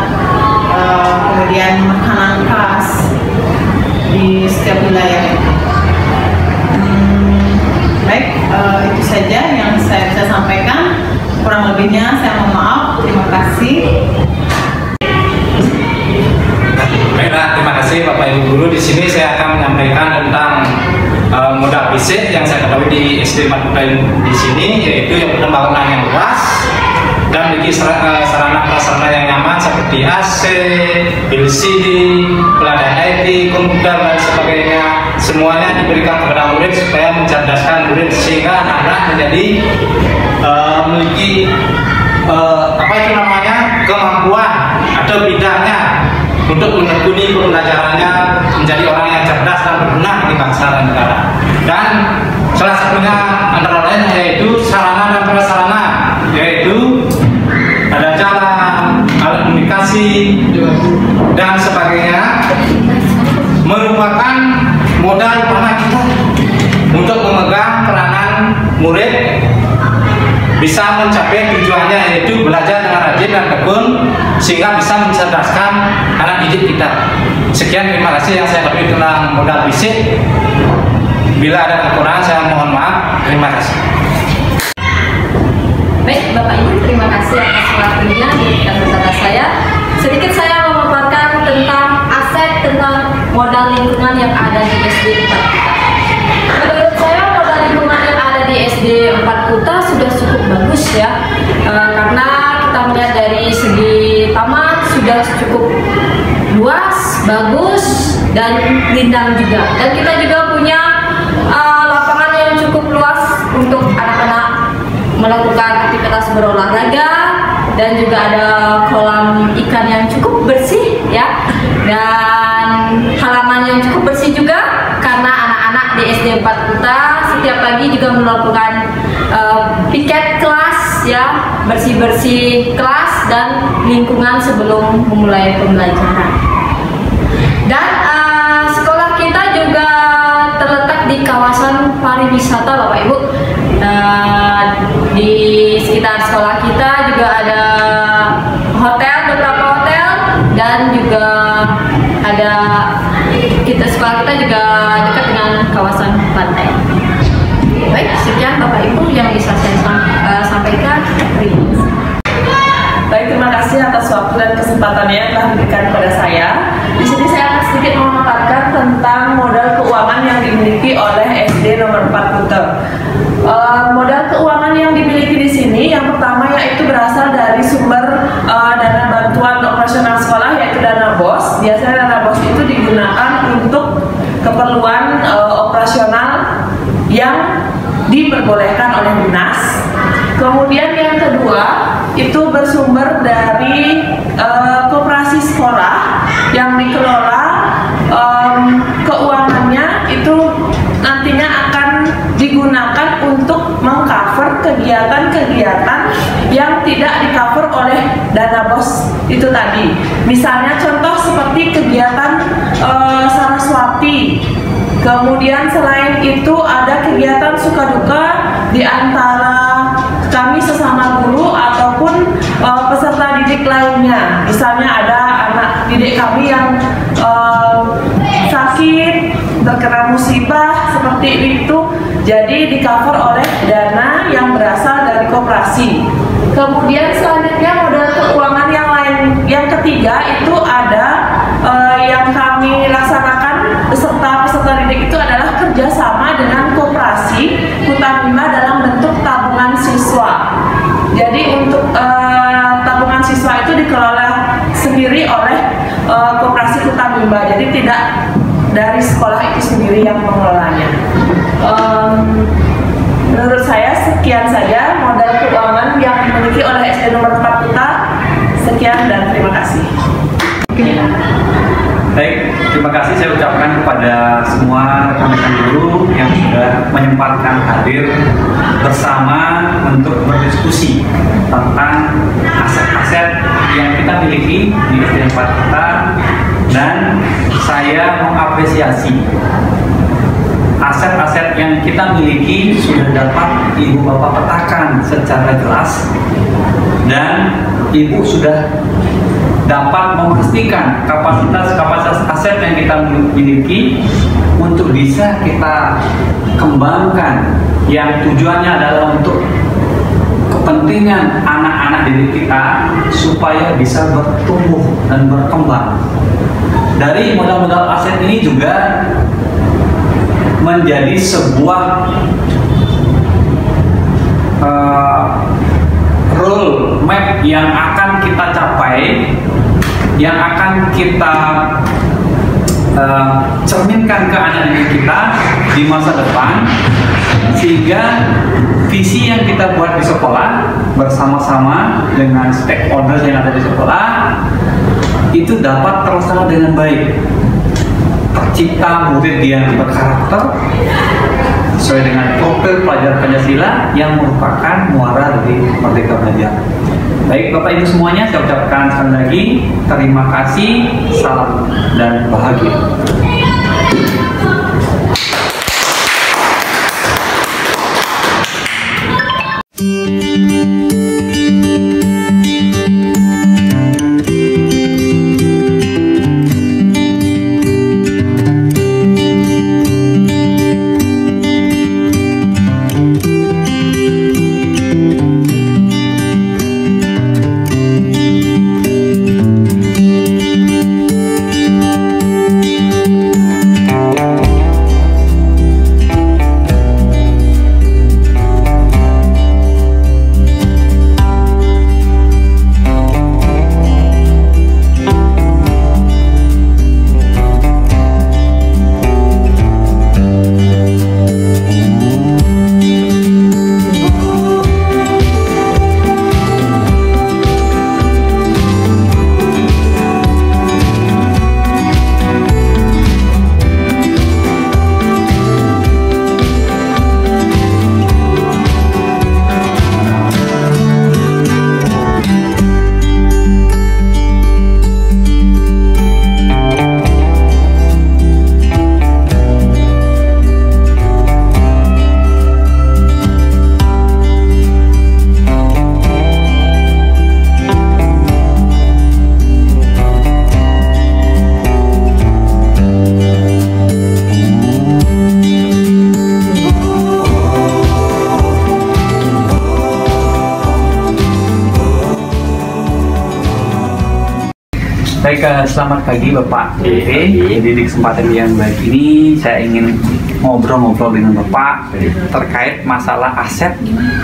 kemudian makanan khas di setiap wilayah. Baik, itu saja yang saya bisa sampaikan. Kurang lebihnya saya mohon maaf. Terima kasih. Baiklah, terima kasih Bapak Ibu Guru. Di sini saya akan menyampaikan tentang modal fisik yang saya ketahui di SD Matuka di sini, yaitu yang bangunan yang luas dan memiliki sarana prasarana yang nyaman seperti AC, LCD, peladan IT, komputer dan sebagainya. Semuanya diberikan kepada murid supaya mencerdaskan murid sehingga anak-anak menjadi memiliki kemampuan atau bidangnya untuk menekuni pembelajarannya menjadi orang yang cerdas dan berguna bagi bangsa dan negara. Dan salah satunya antara lain yaitu sarana dan prasarana, yaitu ada jalan, alat komunikasi dan sebagainya, merupakan modal utama kita untuk memegang peranan murid bisa mencapai tujuannya, yaitu belajar dengan rajin dan tekun sehingga bisa mencerdaskan anak didik kita. Sekian, terima kasih yang saya ketahui tentang modal fisik. Bila ada kekurangan saya mohon maaf. Terima kasih. Baik Bapak Ibu, terima kasih atas waktunya diberikan kepada saya. Sedikit saya memaparkan tentang aset, tentang modal lingkungan yang ada di SD 4 Kuta. Menurut saya modal lingkungan yang ada di SD 4 Kuta sudah cukup bagus ya, karena kita melihat dari segi taman sudah cukup luas, bagus dan rindang juga. Dan kita juga punya lapangan yang cukup luas untuk anak-anak melakukan aktivitas berolahraga, dan juga ada kolam ikan yang cukup bersih ya, dan halaman yang cukup bersih juga karena anak-anak di SD 4 Kuta setiap pagi juga melakukan piket kelas ya, bersih-bersih kelas dan lingkungan sebelum memulai pembelajaran. Dan sekolah kita juga terletak di kawasan pariwisata Bapak Ibu. Di sekitar sekolah kita juga ada hotel, beberapa hotel, dan juga ada sekolah kita juga dekat dengan kawasan pantai. Baik, sekian Bapak Ibu yang bisa saya sampaikan. Baik, terima kasih atas waktu dan kesempatannya yang telah diberikan kepada saya. Di sini saya akan sedikit memaparkan tentang modal keuangan yang dimiliki oleh SD nomor 4 Kuta. Modal keuangan yang dimiliki di sini yang pertama yaitu berasal dari sumber dana bantuan operasional sekolah, yaitu dana BOS. Biasanya dana BOS itu digunakan untuk keperluan operasional yang diperbolehkan oleh dinas. Kemudian yang kedua itu bersumber dari koperasi sekolah yang dikelola, keuangannya itu nantinya akan digunakan untuk mengcover kegiatan-kegiatan yang tidak di-cover oleh dana BOS itu tadi. Misalnya contoh seperti kegiatan Saraswati. Kemudian selain itu ada kegiatan suka-duka di antara kami sesama guru ataupun peserta didik lainnya. Misalnya ada anak didik kami yang sakit, terkena musibah seperti itu, jadi di-cover oleh dana yang berasal dari koperasi. Kemudian selanjutnya modal keuangan yang lain, yang ketiga itu ada yang kami laksanakan beserta peserta didik itu adalah kerjasama dengan koperasi Kuta Bima dalam bentuk tabungan siswa. Jadi untuk tabungan siswa itu dikelola bimba, jadi tidak dari sekolah itu sendiri yang mengelolanya. Menurut saya sekian saja modal keuangan yang dimiliki oleh SD nomor 4 Kuta. Sekian dan terima kasih. Baik, terima kasih saya ucapkan kepada semua rekan-rekan guru yang sudah menyempatkan hadir bersama untuk berdiskusi tentang aset-aset yang kita miliki di SD 4 Kuta, dan saya mengapresiasi aset-aset yang kita miliki sudah dapat Ibu Bapak petakan secara jelas, dan Ibu sudah dapat memastikan kapasitas aset yang kita miliki untuk bisa kita kembangkan, yang tujuannya adalah untuk kepentingan anak-anak didik kita supaya bisa bertumbuh dan berkembang. Dari modal-modal aset ini juga menjadi sebuah rule map yang akan kita capai, yang akan kita cerminkan ke anak didik kita di masa depan, sehingga visi yang kita buat di sekolah bersama-sama dengan stakeholders yang ada di sekolah itu dapat terlaksana dengan baik. Tercipta murid yang berkarakter sesuai dengan profil pelajar Pancasila yang merupakan muara dari Merdeka Belajar. Baik Bapak Ibu semuanya, saya ucapkan sekali lagi terima kasih, salam dan bahagia. Baik, selamat pagi Bapak Jadi di kesempatan yang baik ini saya ingin ngobrol-ngobrol dengan Bapak terkait masalah aset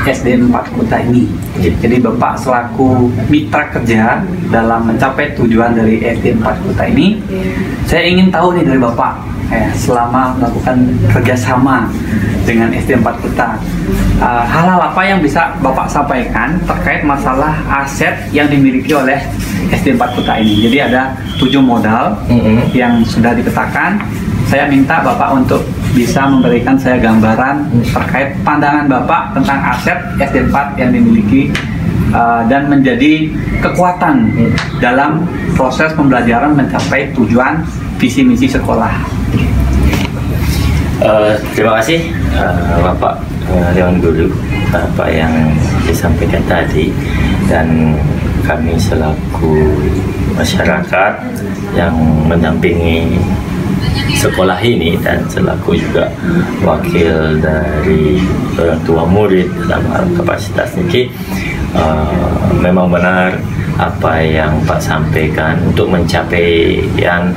SD 4 Kuta ini. Jadi Bapak selaku mitra kerja dalam mencapai tujuan dari SD 4 Kuta ini, saya ingin tahu nih dari Bapak, selama melakukan kerjasama dengan SD 4 Kuta, hal-hal apa yang bisa Bapak sampaikan terkait masalah aset yang dimiliki oleh SD 4 Kuta ini. Jadi ada 7 modal yang sudah dipetakan. Saya minta Bapak untuk bisa memberikan saya gambaran terkait pandangan Bapak tentang aset SD 4 yang dimiliki dan menjadi kekuatan dalam proses pembelajaran mencapai tujuan visi misi sekolah. Terima kasih Bapak Dewan Guru apa yang disampaikan tadi, dan kami selaku masyarakat yang mendampingi sekolah ini dan selaku juga wakil dari orang tua murid dalam hal kapasitas ini, memang benar apa yang Pak sampaikan untuk mencapai yang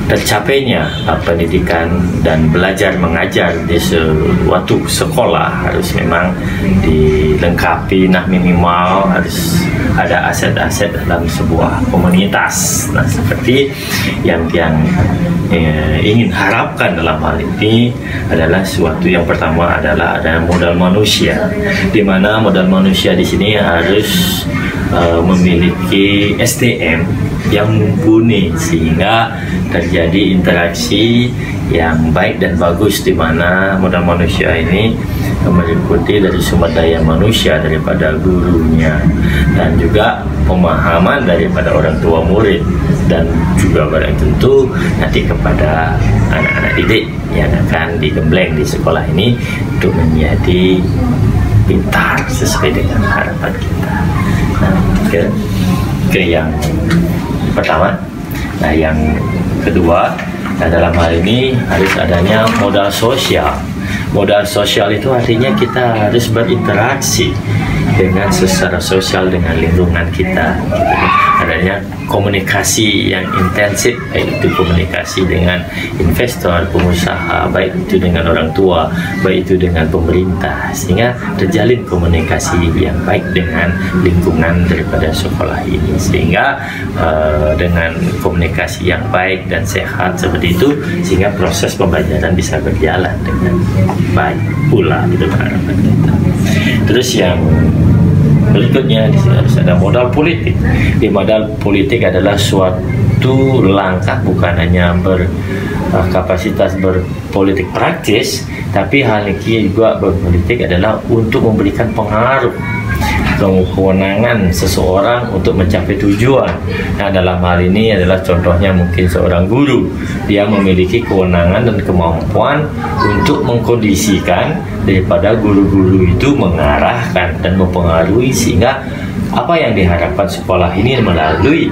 tercapainya pendidikan dan belajar mengajar di suatu sekolah harus memang dilengkapi, minimal harus ada aset-aset dalam sebuah komunitas. Nah, seperti yang ingin harapkan dalam hal ini adalah suatu yang pertama adalah ada modal manusia, di mana modal manusia di sini harus memiliki SDM yang mumpuni sehingga terjadi interaksi yang baik dan bagus, di mana modal manusia ini meliputi dari sumber daya manusia daripada gurunya dan juga pemahaman daripada orang tua murid, dan juga barang tentu nanti kepada anak-anak didik yang akan digembleng di sekolah ini untuk menjadi pintar sesuai dengan harapan kita. Nah, ke yang pertama. Nah, yang kedua, dalam hal ini harus adanya modal sosial. Modal sosial itu artinya kita harus berinteraksi dengan secara sosial dengan lingkungan kita. Adanya komunikasi yang intensif, baik itu komunikasi dengan investor, pengusaha, baik itu dengan orang tua, baik itu dengan pemerintah, sehingga terjalin komunikasi yang baik dengan lingkungan daripada sekolah ini, sehingga dengan komunikasi yang baik dan sehat seperti itu, sehingga proses pembelajaran bisa berjalan dengan baik pula, gitu harapan kita. Terus yang berikutnya di sini harus ada modal politik. Di modal politik adalah suatu langkah bukan hanya berkapasitas berpolitik praktis, tapi hal ini juga berpolitik adalah untuk memberikan pengaruh kewenangan seseorang untuk mencapai tujuan. Nah, dalam hal ini adalah contohnya mungkin seorang guru, dia memiliki kewenangan dan kemampuan untuk mengkondisikan daripada guru-guru itu mengarahkan dan mempengaruhi, sehingga apa yang diharapkan sekolah ini melalui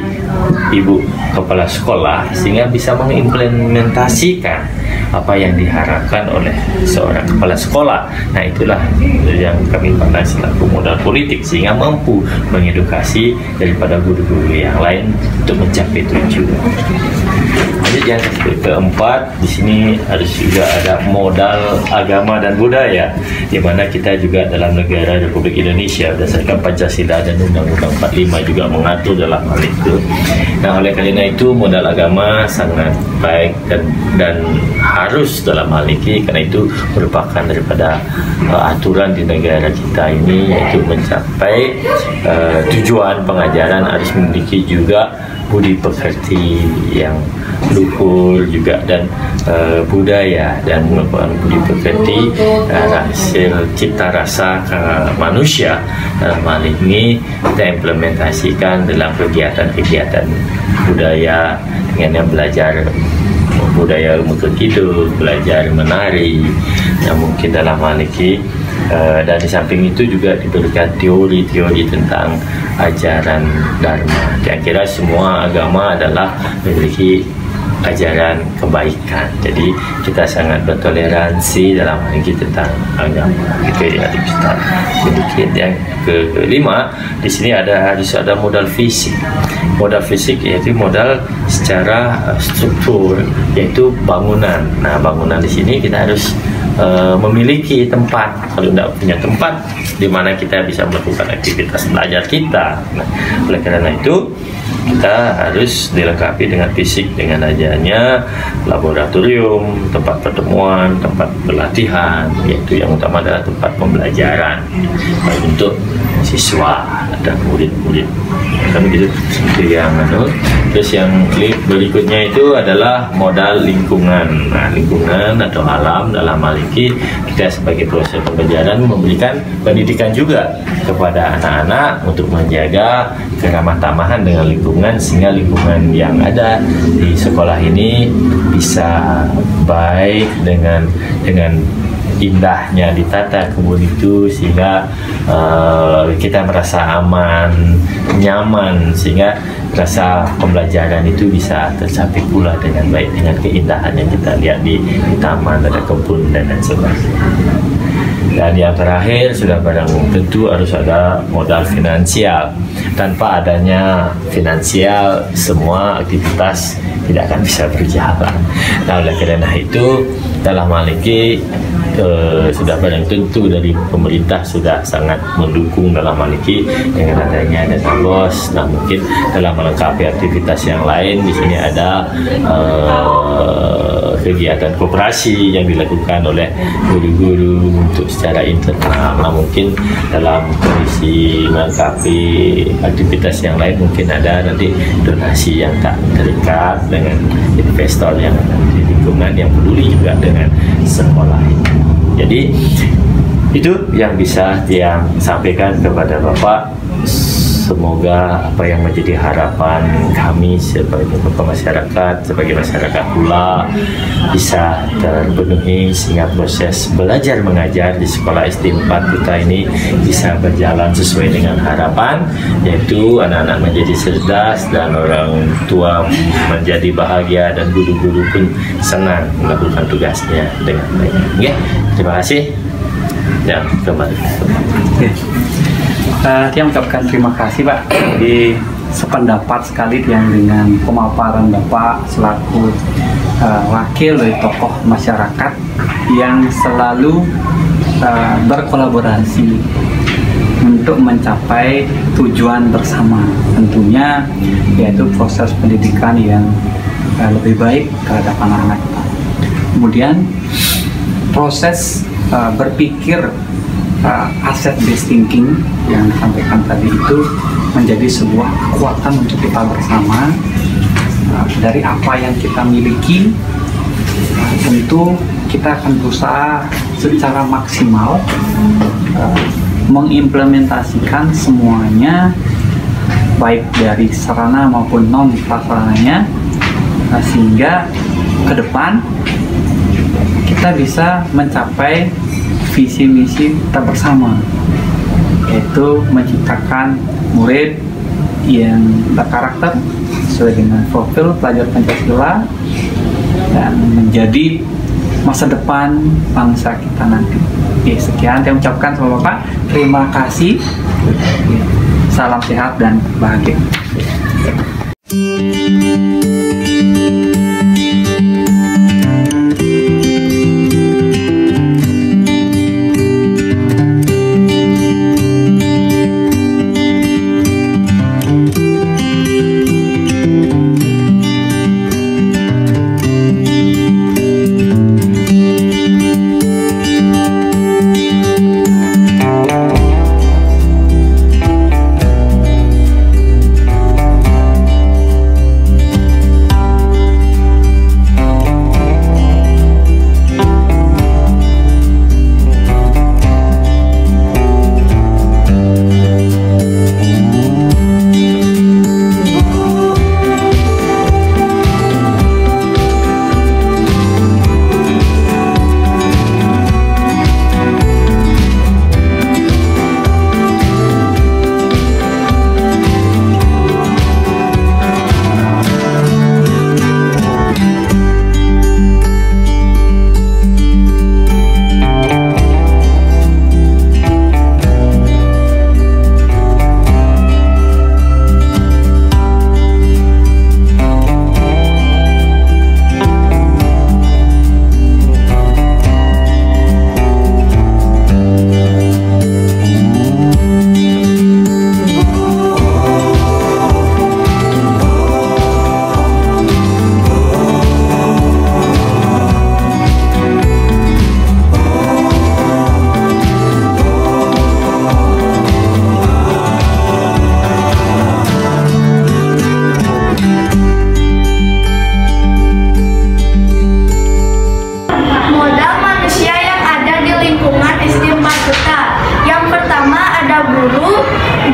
ibu kepala sekolah, sehingga bisa mengimplementasikan apa yang diharapkan oleh seorang kepala sekolah. Nah, itulah yang kami pandang selaku modal politik, sehingga mampu mengedukasi daripada guru-guru yang lain untuk mencapai tujuan. Jadi yang keempat, di sini harus juga ada modal agama dan budaya, di mana kita juga dalam negara Republik Indonesia berdasarkan Pancasila dan Undang-Undang 45 juga mengatur dalam hal itu. Nah, oleh karena itu modal agama sangat baik dan harus dalam hal ini, karena itu merupakan daripada aturan di negara kita ini, yaitu mencapai tujuan pengajaran harus memiliki juga budi pekerti yang luhur juga, dan budaya dan merupakan budi pekerti hasil cipta rasa manusia. Dalam hal ini kita implementasikan dalam kegiatan-kegiatan budaya dengan yang belajar budaya untuk hidup, belajar menari, yang mungkin dalam hal ini dan di samping itu juga diberikan teori-teori tentang ajaran Dharma. Kira-kira semua agama adalah memiliki ajaran kebaikan. Jadi kita sangat bertoleransi dalam hal ini tentang agama. Itu yang kita miliki. Yang kelima, di sini harus ada modal fisik. Modal fisik yaitu modal secara struktur, yaitu bangunan. Nah, bangunan di sini kita harus memiliki tempat. Kalau tidak punya tempat di mana kita bisa melakukan aktivitas belajar kita. Nah, oleh karena itu kita harus dilengkapi dengan fisik, dengan adanya laboratorium, tempat pertemuan, tempat pelatihan, yaitu yang utama adalah tempat pembelajaran untuk siswa dan murid-murid. Kan begitu. Itu yang terus yang berikutnya itu adalah modal lingkungan. Nah, lingkungan atau alam dalam hal ini kita sebagai proses pembelajaran memberikan pendidikan juga kepada anak-anak untuk menjaga keramah tamahan dengan lingkungan, sehingga lingkungan yang ada di sekolah ini bisa baik dengan indahnya ditata kebun itu, sehingga kita merasa aman, nyaman, sehingga rasa pembelajaran itu bisa tercapai pula dengan baik dengan keindahan yang kita lihat di taman, ada kebun dan lain sebagainya. Dan yang terakhir sudah barang tentu harus ada modal finansial. Tanpa adanya finansial, semua aktivitas tidak akan bisa berjalan. Nah, oleh karena itu dalam hal ini sudah barang tentu dari pemerintah sudah sangat mendukung dalam hal ini dengan adanya dana BOS. Nah, mungkin dalam melengkapi aktivitas yang lain di sini ada kegiatan koperasi yang dilakukan oleh guru-guru untuk secara internal. Nah, mungkin dalam kondisi melengkapi aktivitas yang lain mungkin ada nanti donasi yang tak terikat dengan investor yang di lingkungan yang peduli juga dengan sekolah ini. Jadi itu yang bisa yang sampaikan kepada Bapak. Semoga apa yang menjadi harapan kami sebagai masyarakat, sebagai masyarakat pula bisa terpenuhi sehingga proses belajar mengajar di sekolah SD 4 Kuta ini bisa berjalan sesuai dengan harapan, yaitu anak-anak menjadi cerdas dan orang tua menjadi bahagia dan guru-guru pun senang melakukan tugasnya dengan baik. Ya, terima kasih. Ya, kembali. Saya mengucapkan terima kasih Pak, di sependapat sekali yang dengan pemaparan Bapak selaku wakil dari tokoh masyarakat yang selalu berkolaborasi untuk mencapai tujuan bersama, tentunya yaitu proses pendidikan yang lebih baik terhadap anak-anak kita. Kemudian proses berpikir asset based thinking yang disampaikan tadi itu menjadi sebuah kekuatan untuk kita bersama. Dari apa yang kita miliki, tentu kita akan berusaha secara maksimal mengimplementasikan semuanya, baik dari sarana maupun non prasarananya, sehingga ke depan kita bisa mencapai visi misi kita bersama, yaitu menciptakan murid yang berkarakter sesuai dengan profil pelajar Pancasila dan menjadi masa depan bangsa kita nanti. Oke, sekian saya ucapkan sama Bapak. Terima kasih. Salam sehat dan bahagia.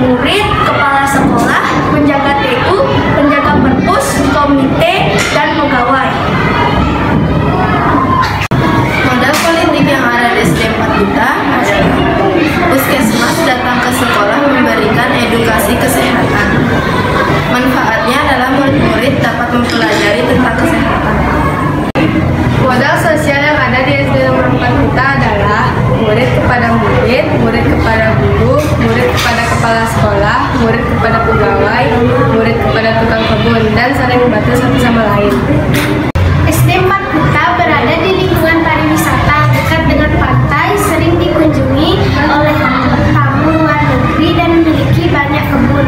murid, kepala sekolah, penjaga TU, penjaga perpus, komite, dan pegawai. Modal politik yang ada di SD 4 Kuta adalah puskesmas datang ke sekolah memberikan edukasi kesehatan. Manfaatnya adalah murid-murid dapat mempelajari tentang kesehatan. Modal sosial yang ada di SD nomor 4 Kuta adalah murid kepada kepada pegawai, murid kepada tukang kebun, dan saling membantu satu sama lain. SD 4 Kuta berada di lingkungan pariwisata dekat dengan pantai, sering dikunjungi oleh tamu luar negeri dan memiliki banyak kebun.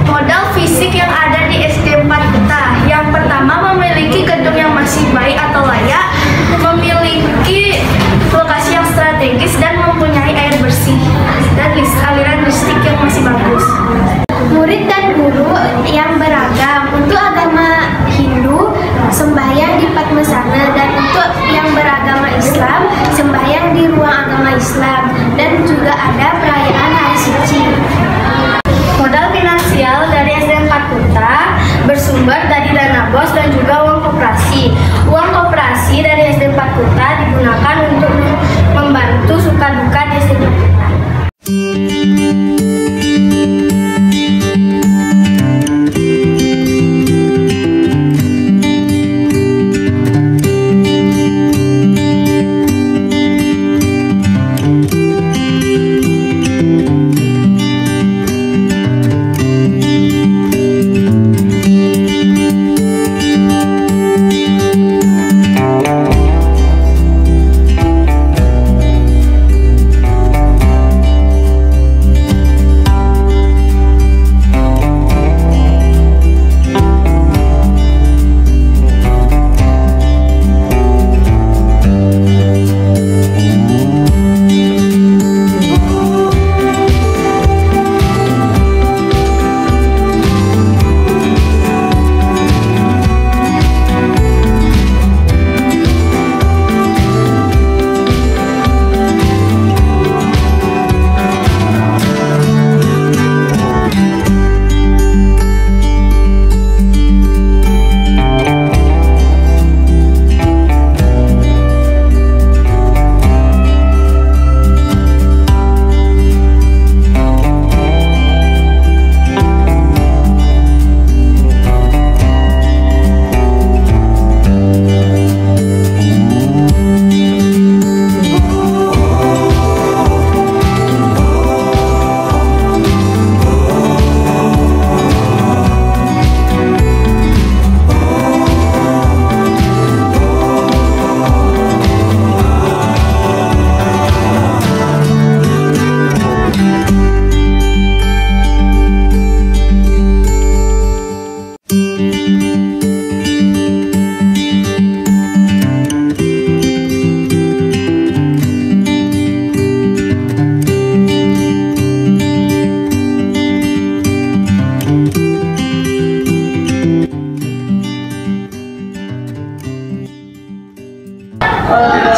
Modal fisik yang ada di SD 4 Kuta, yang pertama memiliki gedung yang masih baik atau layak, memiliki lokasi yang strategis dan mempunyai air bersih dan aliran listrik yang masih bagus. Murid dan guru yang beragam. Untuk agama Hindu, sembahyang di Padmasana, dan untuk yang beragama Islam, sembahyang di ruang agama Islam, dan juga ada perayaan hari suci. Modal finansial dari SD 4 Kuta bersumber dari dana BOS dan juga uang koperasi. Uang koperasi dari SD 4 Kuta digunakan untuk membantu suka duka di SD 4 Kuta.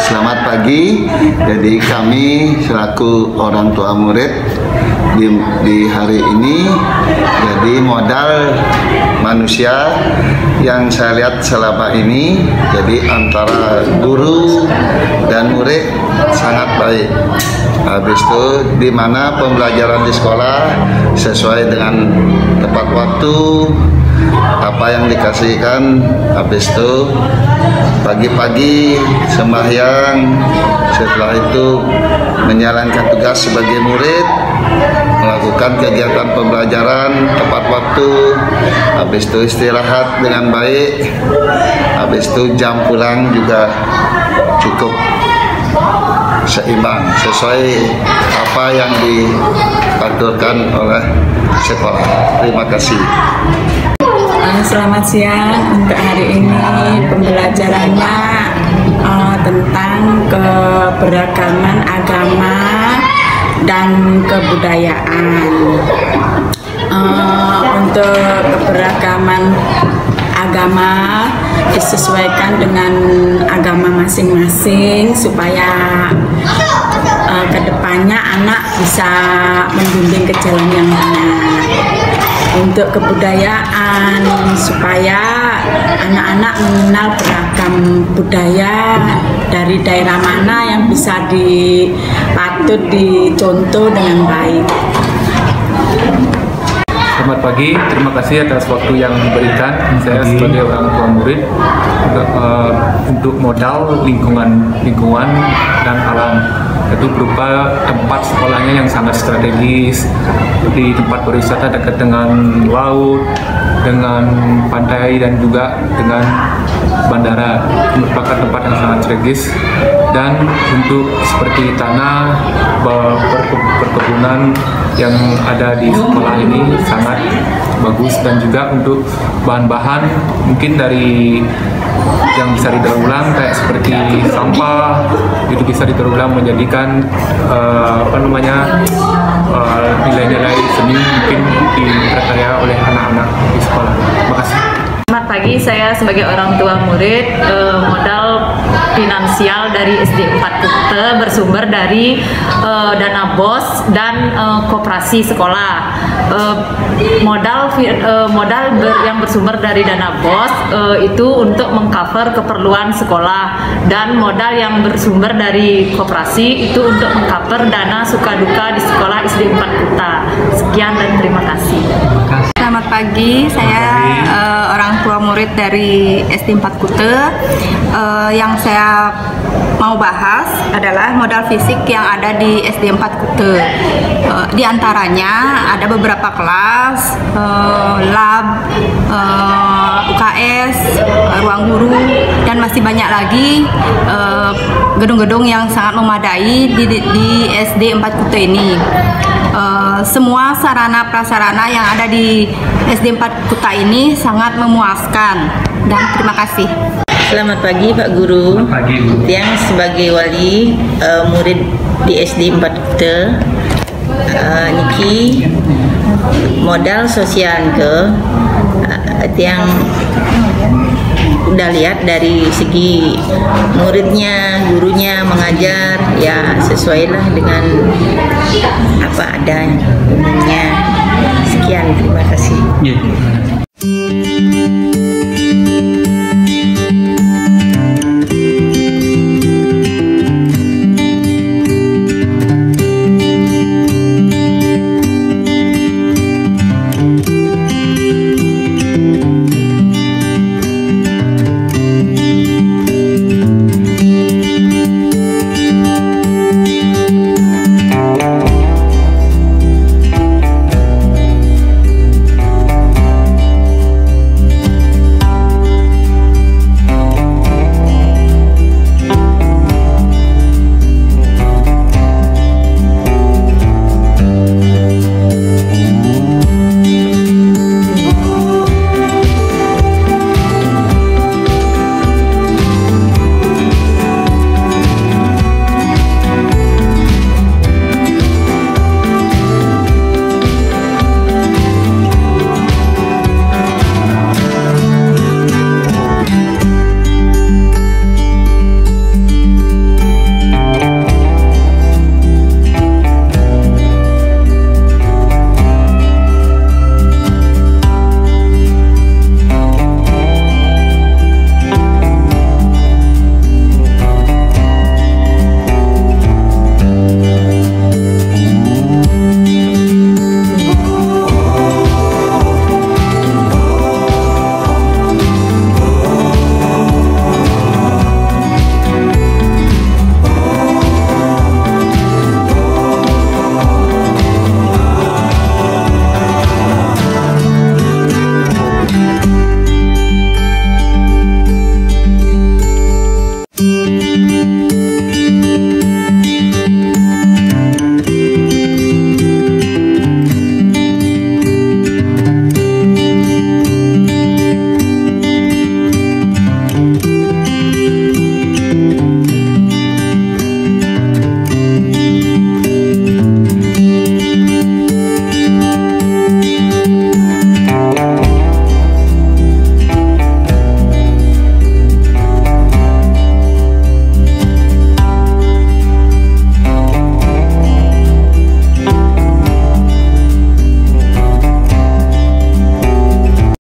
Selamat pagi. Jadi kami selaku orang tua murid di hari ini, jadi modal manusia yang saya lihat selama ini, jadi antara guru dan murid sangat baik. Habis itu di mana pembelajaran di sekolah sesuai dengan tepat waktu, apa yang dikasihkan. Habis itu pagi-pagi sembahyang, setelah itu menjalankan tugas sebagai murid, melakukan kegiatan pembelajaran tepat waktu, habis itu istirahat dengan baik, habis itu jam pulang juga cukup seimbang sesuai apa yang diaturkan oleh sekolah. Terima kasih. Selamat siang. Untuk hari ini pembelajarannya tentang keberagaman agama dan kebudayaan. Untuk keberagaman agama disesuaikan dengan agama masing-masing supaya kedepannya anak bisa membimbing ke jalan yang benar. Untuk kebudayaan supaya anak-anak mengenal beragam budaya dari daerah mana yang bisa patut dicontoh dengan baik. Selamat pagi, terima kasih atas waktu yang diberikan saya sebagai orang tua murid untuk modal lingkungan dan alam. itu berupa tempat sekolahnya yang sangat strategis, di tempat berwisata dekat dengan laut, dengan pantai dan juga dengan bandara. Merupakan tempat yang sangat strategis, dan untuk seperti tanah perkebunan yang ada di sekolah ini sangat bagus, dan juga untuk bahan-bahan mungkin dari yang bisa didaur ulang kayak seperti sampah itu bisa didaur ulang menjadikan nilai-nilai seni mungkin diperkaya oleh anak-anak di sekolah. Terima kasih. Selamat pagi, saya sebagai orang tua murid, modal finansial dari SD 4 Kute bersumber dari dana BOS dan koperasi sekolah. Modal yang bersumber dari dana BOS itu untuk mengcover keperluan sekolah, dan modal yang bersumber dari koperasi itu untuk mengcover dana suka duka di sekolah SD 4 Kuta. Sekian dan terima kasih. Selamat pagi, saya orang tua murid dari SD 4 Kute. Yang saya mau bahas adalah modal fisik yang ada di SD 4 Kute. Di antaranya ada beberapa kelas, lab, UKS, ruang guru, dan masih banyak lagi gedung-gedung yang sangat memadai di SD 4 Kute ini. Semua sarana prasarana yang ada di SD 4 Kuta ini sangat memuaskan, dan terima kasih. Selamat pagi Pak Guru. Selamat pagi, Bu. Yang sebagai wali murid di SD 4 Kuta, niki modal sosial ke yang udah lihat dari segi muridnya, gurunya mengajar ya sesuailah dengan apa adanya umumnya. Sekian, terima kasih.